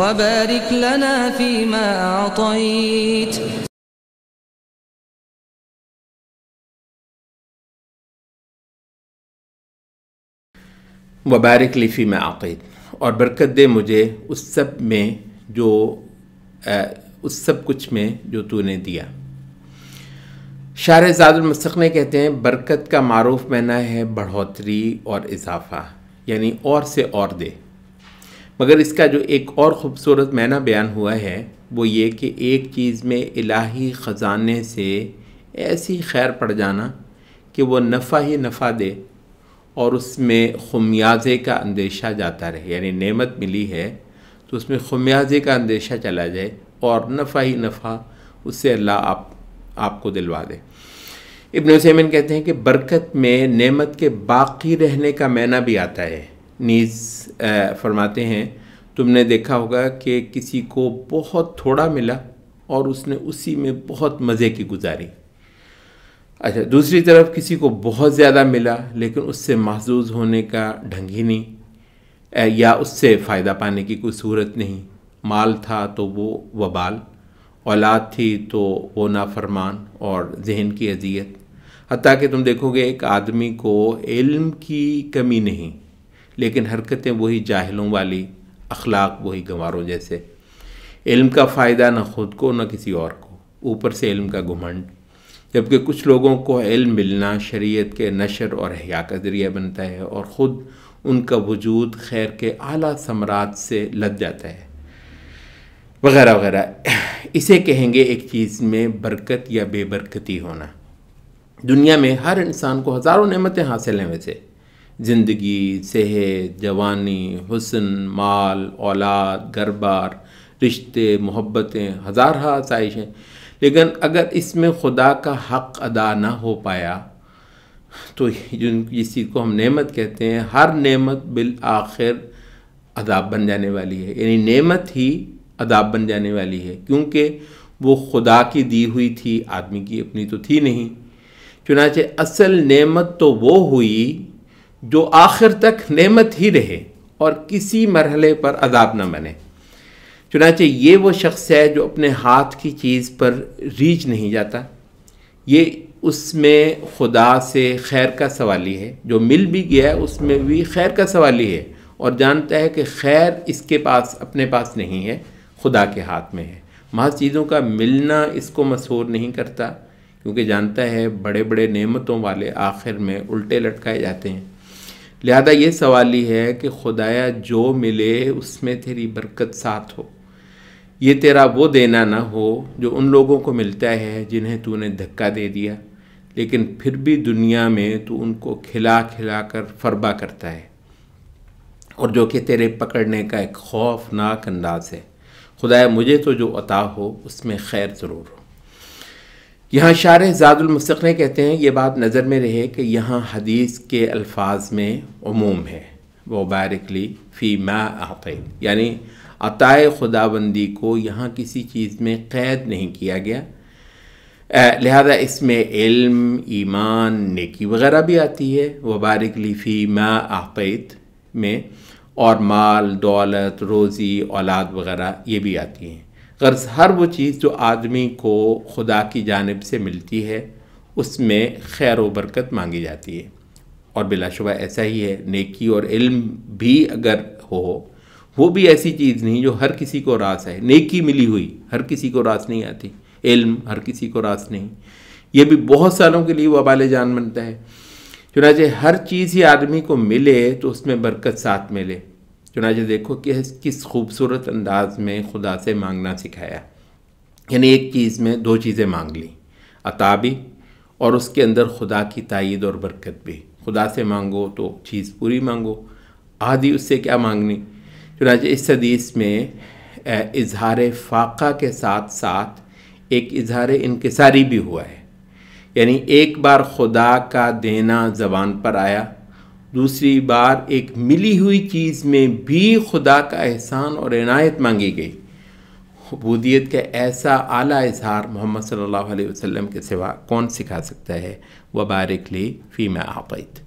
वबारिक लना फ़ीमा अअतैत। वबारिक ली फ़ीमा अअतैत, और बरकत दे मुझे उस सब में जो उस सब कुछ में जो तूने दिया। शार ज़ादुल मुस्तक़नी कहते हैं बरकत का मारूफ माना है बढ़ोतरी और इजाफ़ा, यानी और से और दे। मगर इसका जो एक और ख़ूबसूरत माना बयान हुआ है वो ये कि एक चीज़ में इलाही ख़जाने से ऐसी खैर पड़ जाना कि वो नफ़ा ही नफ़ा दे और उसमें खुमियाजे का अंदेशा जाता रहे, यानी नेमत मिली है तो उसमें खुमियाजे का अंदेशा चला जाए और नफ़ा ही नफ़ा उससे अल्लाह आपको दिलवा दे। इब्न उसैमीन कहते हैं कि बरकत में नेमत के बाकी रहने का माना भी आता है। नीज़ फरमाते हैं तुमने देखा होगा कि किसी को बहुत थोड़ा मिला और उसने उसी में बहुत मज़े की गुजारी। अच्छा, दूसरी तरफ किसी को बहुत ज़्यादा मिला लेकिन उससे महजूज़ होने का ढंग ही नहीं, या उससे फ़ायदा पाने की कोई सूरत नहीं। माल था तो वो वबाल, औलाद थी तो वो नाफरमान और जहन की अजियत। हत्ता कि तुम देखोगे एक आदमी को इल्म की कमी नहीं लेकिन हरकतें वही जाहिलों वाली, अखलाक वही गंवारों जैसे। इल्म का फ़ायदा न ख़ुद को न किसी और को, ऊपर से इल्म का घुमंड। जबकि कुछ लोगों को इल्म मिलना शरीयत के नशर और हया का ज़रिया बनता है और ख़ुद उनका वजूद खैर के आला समरात से लद जाता है, वगैरह वगैरह। इसे कहेंगे एक चीज़ में बरकत या बेबरकती होना। दुनिया में हर इंसान को हज़ारों नेमतें हासिल हैं, वैसे ज़िंदगी, सेहत, जवानी, हुस्न, माल, औलाद, घर बार, रिश्ते, मोहब्बतें, हज़ार आसाइशें, लेकिन अगर इसमें खुदा का हक़ अदा ना हो पाया तो जिसी को हम नेमत कहते हैं, हर नेमत बिल आखिर अदाब बन जाने वाली है। यानी नेमत ही अदाब बन जाने वाली है, क्योंकि वो खुदा की दी हुई थी, आदमी की अपनी तो थी नहीं। चुनांचे असल नेमत तो वो हुई जो आखिर तक नेमत ही रहे और किसी मरहले पर अदाब न बने। चुनांचे ये वो शख्स है जो अपने हाथ की चीज़ पर रीझ नहीं जाता, ये उसमें खुदा से खैर का सवाली है। जो मिल भी गया है उसमें भी खैर का सवाली है और जानता है कि खैर इसके पास अपने पास नहीं है, खुदा के हाथ में है। महज चीज़ों का मिलना इसको मसरूर नहीं करता, क्योंकि जानता है बड़े बड़े नेमतों वाले आखिर में उल्टे लटकाए जाते हैं। लिहाजा ये सवाली है कि खुदाया जो मिले उसमें तेरी बरकत साथ हो, ये तेरा वो देना ना हो जो उन लोगों को मिलता है जिन्हें तूने धक्का दे दिया, लेकिन फिर भी दुनिया में तू उनको खिला खिला कर फरबा करता है, और जो कि तेरे पकड़ने का एक खौफनाक अंदाज है। खुदाया मुझे तो जो अता हो उसमें खैर ज़रूर हो। यहाँ शार ज़ादुल मुस्तक़नी कहते हैं ये बात नज़र में रहे कि यहाँ हदीस के अल्फाज में उमूम है, वबारिक ली फ़ीमा अअतैत, यानी अताए खुदाबंदी को यहाँ किसी चीज़ में क़ैद नहीं किया गया। लिहाजा इसमें इल्म, ईमान, नेकी वग़ैरह भी आती है वबारिक ली फ़ीमा अअतैत में, और माल, दौलत, रोज़ी, औलाद वग़ैरह ये भी आती हैं। गर्ज़ हर वो चीज़ जो आदमी को खुदा की जानिब से मिलती है उसमें खैर व बरकत मांगी जाती है, और बिलाशुबा ऐसा ही है। नेकी और इल्म भी अगर हो, वो भी ऐसी चीज़ नहीं जो हर किसी को रास है। नेकी मिली हुई हर किसी को रास नहीं आती, इल्म हर किसी को रास नहीं, ये भी बहुत सालों के लिए वबाल जान बनता है। चुनांचे हर चीज़ ही आदमी को मिले तो उसमें बरकत साथ मिले। चुनांचे देखो कि किस खूबसूरत अंदाज में खुदा से मांगना सिखाया, यानी एक चीज़ में दो चीज़ें मांग ली, अता भी और उसके अंदर खुदा की तायीद और बरकत भी। खुदा से मांगो तो चीज़ पूरी मांगो, आधी उससे क्या मांगनी। चुनांचे इस हदीस में इजहार फ़ाक़ा के साथ साथ एक इजहार इनकिसारी भी हुआ है, यानी एक बार खुदा का देना ज़बान पर आया, दूसरी बार एक मिली हुई चीज़ में भी खुदा का एहसान और इनायत मांगी गई। उबूदियत का ऐसा आला इजहार मोहम्मद सल्लल्लाहु अलैहि वसल्लम के सिवा कौन सिखा सकता है। वबारिक ली फ़ीमा अअतैत।